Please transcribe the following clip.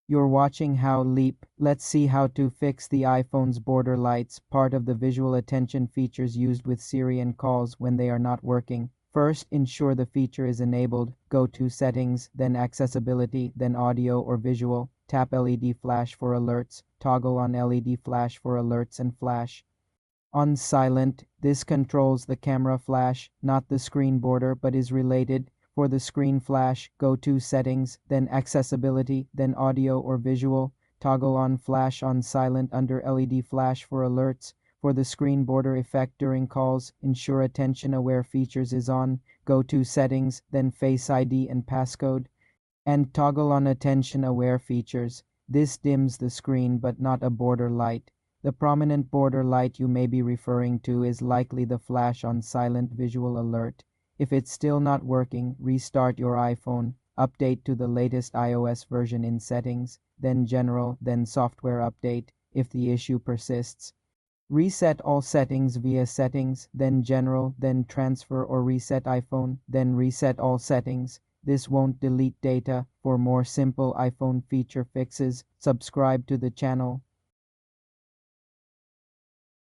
You're watching How Leap. Let's see how to fix the iPhone's border lights, part of the visual attention features used with Siri and calls when they are not working. First, ensure the feature is enabled. Go to Settings, then Accessibility, then Audio or Visual. Tap LED flash for alerts. Toggle on LED flash for alerts and flash. On silent, this controls the camera flash, not the screen border, but is related. For the screen flash, go to Settings, then Accessibility, then Audio or Visual. Toggle on flash on silent under LED flash for alerts. For the screen border effect during calls, ensure attention aware features is on. Go to Settings, then Face ID and Passcode. And toggle on attention aware features. This dims the screen but not a border light. The prominent border light you may be referring to is likely the flash on silent visual alert. If it's still not working, restart your iPhone, update to the latest iOS version in Settings, then General, then Software Update if the issue persists. Reset all settings via Settings, then General, then Transfer or Reset iPhone, then reset all settings. This won't delete data. For more simple iPhone feature fixes, subscribe to the channel.